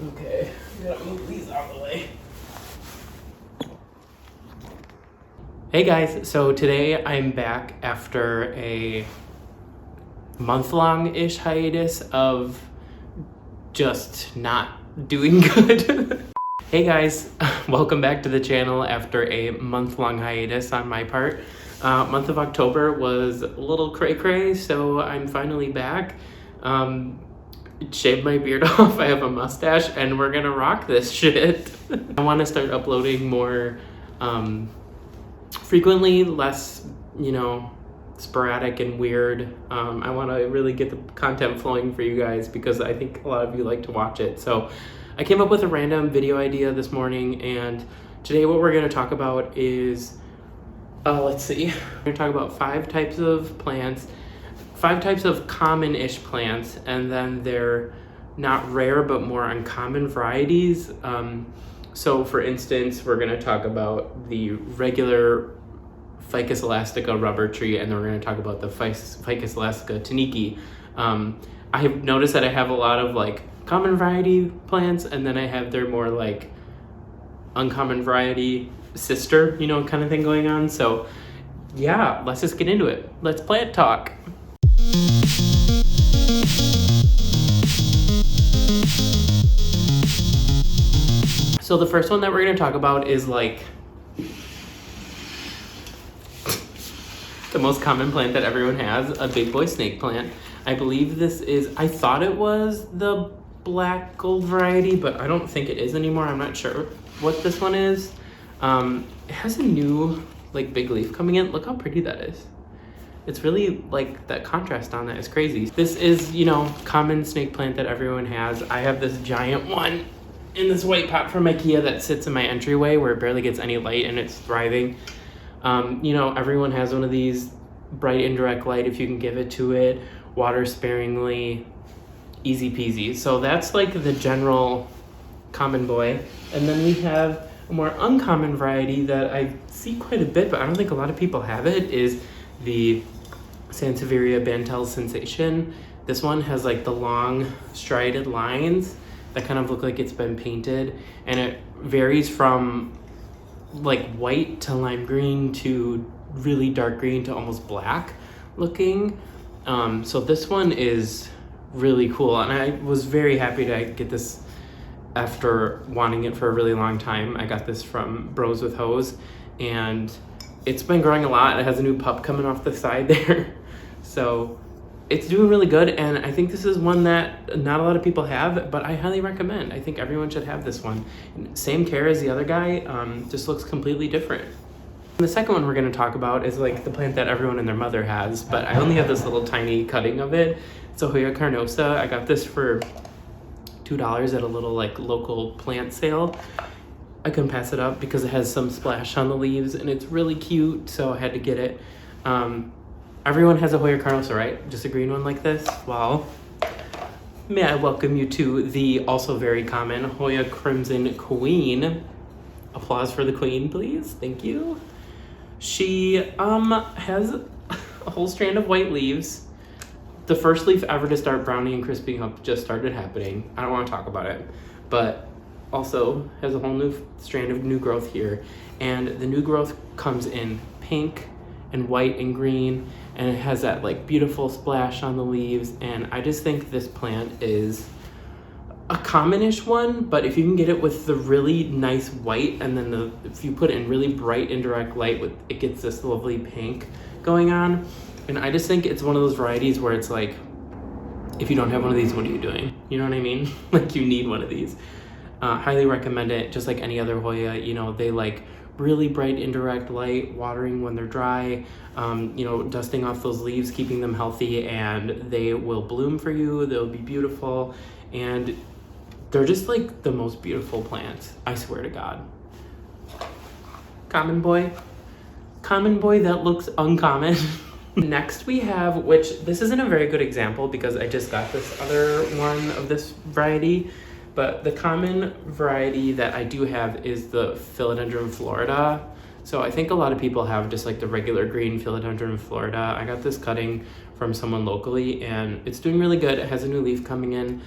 Okay, I gotta move these out of the way. Hey guys, so today I'm back after a month-long-ish hiatus of just not doing good. Hey guys, welcome back to the channel after a month-long hiatus on my part. Month of October was a little cray-cray, so I'm finally back. Shaved my beard off, I have a mustache, and we're gonna rock this shit. I want to start uploading more frequently, less, sporadic and weird. I want to really get the content flowing for you guys because I think a lot of you like to watch it. So I came up with a random video idea this morning, and today what we're going to talk about is, let's see, we're going to talk about 5 types of plants, 5 types of common-ish plants, and then they're not rare but more uncommon varieties. So for instance, we're going to talk about the regular Ficus elastica rubber tree, and then we're going to talk about the Ficus elastica taniki. I have noticed that I have a lot of like common variety plants, and then I have their more like uncommon variety sister, kind of thing going on. So yeah, let's just get into it. Let's plant talk. So the first one that we're going to talk about is like the most common plant that everyone has, a big boy snake plant. I believe this is, I thought it was the black gold variety, but I don't think it is anymore. I'm not sure what this one is. It has a new like big leaf coming in. Look how pretty that is. It's really like that contrast on that is crazy. This is, common snake plant that everyone has. I have this giant one in this white pot from IKEA that sits in my entryway where it barely gets any light and it's thriving. Everyone has one of these, bright indirect light if you can give it to it, water sparingly, easy peasy. So that's like the general common boy. And then we have a more uncommon variety that I see quite a bit, but I don't think a lot of people have it, is the Sansevieria Bantel Sensation. This one has like the long striated lines that kind of look like it's been painted, and it varies from like white to lime green to really dark green to almost black looking. So this one is really cool, and I was very happy to get this after wanting it for a really long time. I got this from Bros with Hose, and it's been growing a lot. It has a new pup coming off the side there. So it's doing really good, and I think this is one that not a lot of people have, but I highly recommend. I think everyone should have this one. Same care as the other guy, just looks completely different. And the second one we're going to talk about is like the plant that everyone and their mother has, but I only have this little tiny cutting of it. It's a Hoya carnosa. I got this for $2 at a little like local plant sale. I couldn't pass it up because it has some splash on the leaves and it's really cute, so I had to get it. Everyone has a Hoya carnosa, right? Just a green one like this? Well, may I welcome you to the also very common Hoya Crimson Queen. Applause for the queen, please. Thank you. She has a whole strand of white leaves. The first leaf ever to start browning and crisping up just started happening. I don't want to talk about it, but also has a whole new strand of new growth here. And the new growth comes in pink and white and green, and it has that like beautiful splash on the leaves. And I just think this plant is a commonish one, but if you can get it with the really nice white, and then if you put it in really bright indirect light, it gets this lovely pink going on. And I just think it's one of those varieties where it's like, if you don't have one of these, what are you doing? You know what I mean? Like, you need one of these. Highly recommend it. Just like any other Hoya, they like really bright indirect light, watering when they're dry, dusting off those leaves, keeping them healthy, and they will bloom for you. They'll be beautiful, and they're just like the most beautiful plants, I swear to God. Common boy that looks uncommon. Next we have, which this isn't a very good example because I just got this other one of this variety, but the common variety that I do have is the Philodendron Florida. So I think a lot of people have just like the regular green Philodendron Florida. I got this cutting from someone locally, and it's doing really good. It has a new leaf coming in.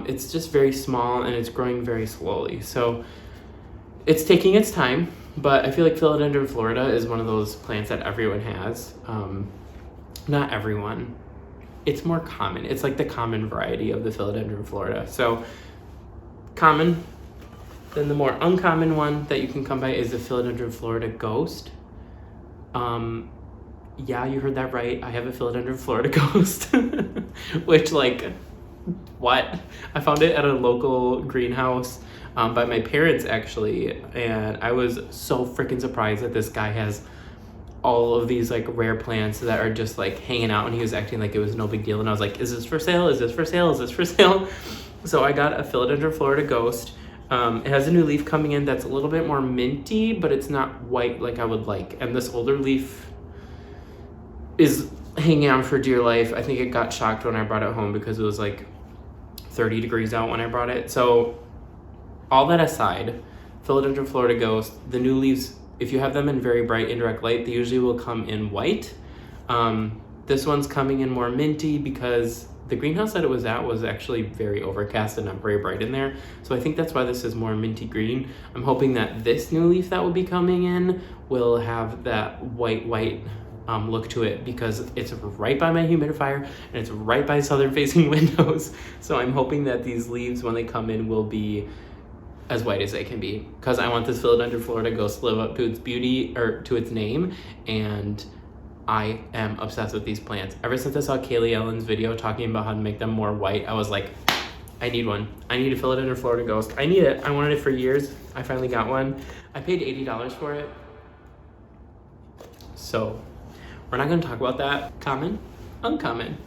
It's just very small and it's growing very slowly. So it's taking its time, but I feel like Philodendron Florida is one of those plants that everyone has. Not everyone. It's more common. It's like the common variety of the Philodendron Florida. So common. Then the more uncommon one that you can come by is the Philodendron Florida Ghost. Yeah, you heard that right. I have a Philodendron Florida Ghost, which, like, what? I found it at a local greenhouse by my parents, actually, and I was so freaking surprised that this guy has all of these like rare plants that are just like hanging out, and he was acting like it was no big deal, and I was like, is this for sale? Is this for sale? Is this for sale? So I got a Philodendron Florida Ghost. It has a new leaf coming in that's a little bit more minty, but it's not white like I would like. And this older leaf is hanging on for dear life. I think it got shocked when I brought it home because it was like 30 degrees out when I brought it. So all that aside, Philodendron Florida Ghost, the new leaves, if you have them in very bright indirect light, they usually will come in white. This one's coming in more minty because the greenhouse that it was at was actually very overcast and not very bright in there. So I think that's why this is more minty green. I'm hoping that this new leaf that will be coming in will have that white look to it, because it's right by my humidifier and it's right by southern facing windows. So I'm hoping that these leaves, when they come in, will be as white as they can be, because I want this Philodendron Florida Ghost to live up to its beauty, or to its name, and I am obsessed with these plants. Ever since I saw Kaylee Ellen's video talking about how to make them more white, I was like, I need one. I need a Philodendron Florida Ghost. I need it. I wanted it for years. I finally got one. I paid $80 for it. So we're not going to talk about that. Common, uncommon.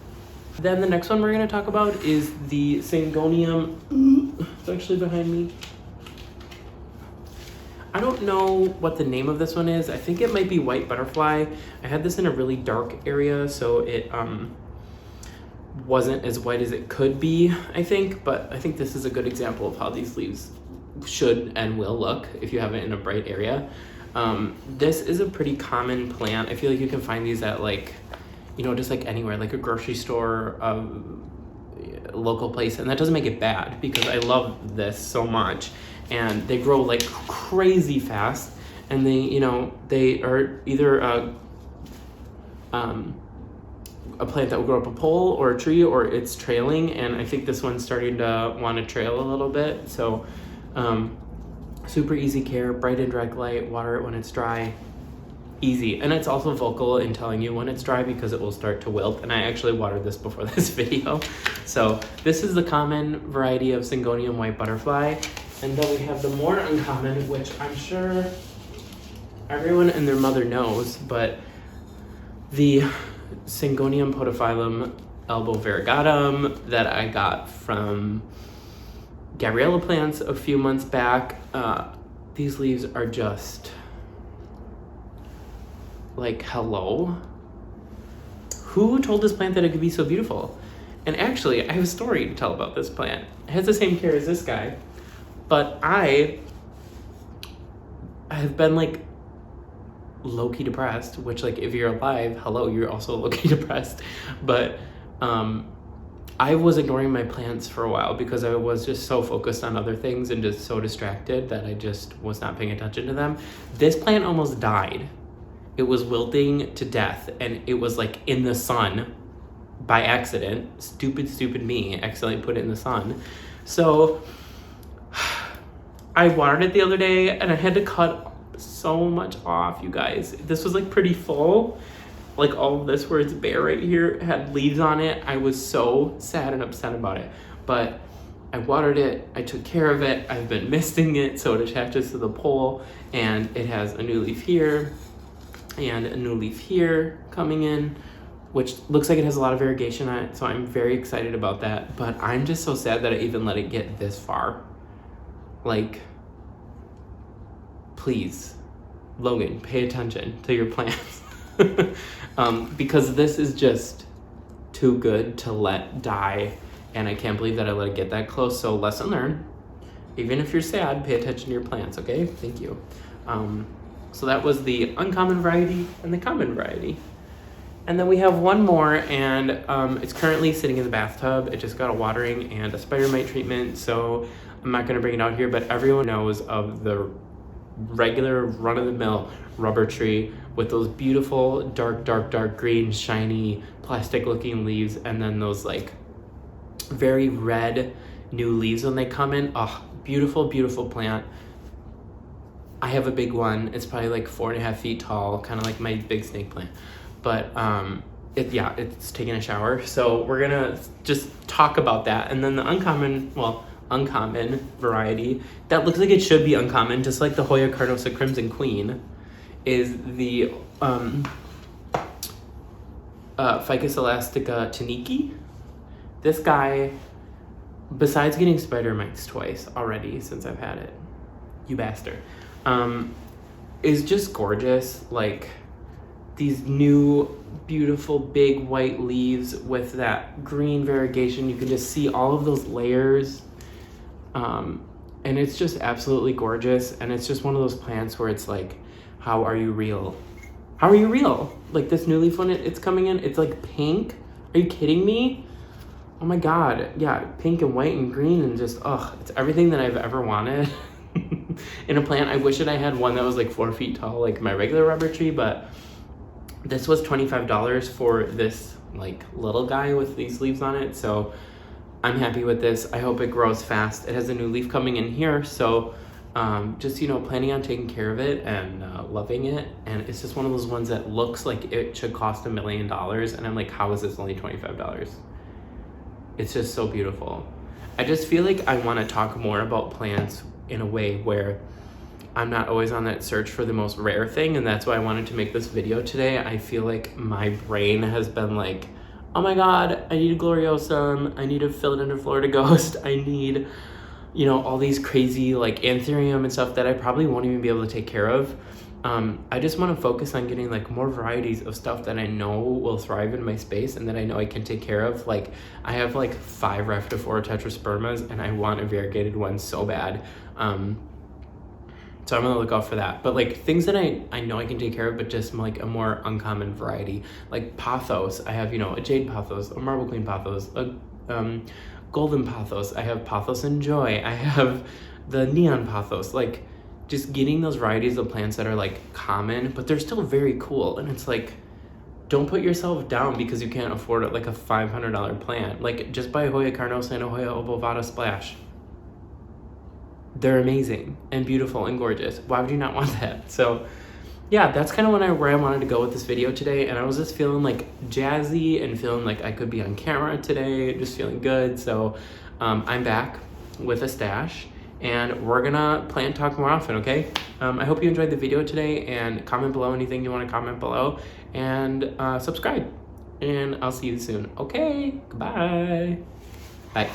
Then the next one we're going to talk about is the Syngonium. It's actually behind me. I don't know what the name of this one is. I think it might be White Butterfly. I had this in a really dark area, so it wasn't as white as it could be, I think. But I think this is a good example of how these leaves should and will look if you have it in a bright area. This is a pretty common plant. I feel like you can find these at, like, you know, just like anywhere, like a grocery store, a local place. And that doesn't make it bad, because I love this so much. And they grow like crazy fast, and they, you know, they are either a plant that will grow up a pole or a tree, or it's trailing. And I think this one's starting to want to trail a little bit. So super easy care, bright and direct light, water it when it's dry, easy. And it's also vocal in telling you when it's dry, because it will start to wilt. And I actually watered this before this video. So this is the common variety of Syngonium White Butterfly. And then we have the more uncommon, which I'm sure everyone and their mother knows, but the Syngonium podophyllum elbow variegatum that I got from Gabriella Plants a few months back. These leaves are just like, hello? Who told this plant that it could be so beautiful? And actually, I have a story to tell about this plant. It has the same care as this guy. But I have been like low-key depressed, which, like, if you're alive, hello, you're also low-key depressed. But I was ignoring my plants for a while because I was just so focused on other things and just so distracted that I just was not paying attention to them. This plant almost died. It was wilting to death, and it was like in the sun by accident. Stupid me accidentally put it in the sun. So I watered it the other day, and I had to cut so much off, you guys. This was like pretty full. Like all of this where it's bare right here had leaves on it. I was so sad and upset about it. But I watered it, I took care of it. I've been misting it so it attaches to the pole, and it has a new leaf here and a new leaf here coming in, which looks like it has a lot of variegation on it. So I'm very excited about that. But I'm just so sad that I even let it get this far. Like, please, Logan, pay attention to your plants. Because this is just too good to let die, and I can't believe that I let it get that close. So lesson learned, even if you're sad, pay attention to your plants, okay? Thank you. So that was the uncommon variety and the common variety. And then we have one more, and it's currently sitting in the bathtub. It just got a watering and a spider mite treatment, so I'm not gonna bring it out here, but everyone knows of the regular run-of-the-mill rubber tree with those beautiful dark green, shiny, plastic-looking leaves, and then those like very red new leaves when they come in. Oh, beautiful plant. I have a big one. It's probably like 4.5 feet tall, kind of like my big snake plant. But it's taking a shower. So we're gonna just talk about that. And then the uncommon variety that looks like it should be uncommon, just like the Hoya carnosa Crimson Queen, is the Ficus elastica taniki. This guy, besides getting spider mites twice already since I've had it, you bastard, is just gorgeous. Like these new beautiful big white leaves with that green variegation. You can just see all of those layers. And it's just absolutely gorgeous. And it's just one of those plants where it's like, how are you real? How are you real? Like this new leaf when it's coming in, it's like pink. Are you kidding me? Oh my God. Yeah, pink and white and green and just, it's everything that I've ever wanted in a plant. I wish that I had one that was like 4 feet tall, like my regular rubber tree, but this was $25 for this like little guy with these leaves on it. So I'm happy with this. I hope it grows fast. It has a new leaf coming in here, so just, planning on taking care of it and loving it. And it's just one of those ones that looks like it should cost $1 million. And I'm like, how is this only $25? It's just so beautiful. I just feel like I want to talk more about plants in a way where I'm not always on that search for the most rare thing. And that's why I wanted to make this video today. I feel like my brain has been like, oh my God, I need a gloriosum, I need a philodendron Florida ghost, I need, all these crazy like anthurium and stuff that I probably won't even be able to take care of. I just want to focus on getting like more varieties of stuff that I know will thrive in my space and that I know I can take care of. Like I have like 5 Rhaphidophora tetraspermas and I want a variegated one so bad. So I'm gonna look out for that. But like things that I know I can take care of, but just like a more uncommon variety. Like pothos, I have, a jade pothos, a marble queen pothos, a golden pothos. I have pothos and joy. I have the neon pothos. Like just getting those varieties of plants that are like common, but they're still very cool. And it's like, don't put yourself down because you can't afford like a $500 plant. Like just buy a Hoya carnosa and a Hoya obovata splash. They're amazing and beautiful and gorgeous. Why would you not want that? So yeah, that's kind of where I wanted to go with this video today. And I was just feeling like jazzy and feeling like I could be on camera today, just feeling good. So I'm back with a stash and we're gonna plant talk more often, okay? I hope you enjoyed the video today, and comment below anything you want to comment below, and subscribe. And I'll see you soon. Okay, goodbye. Bye.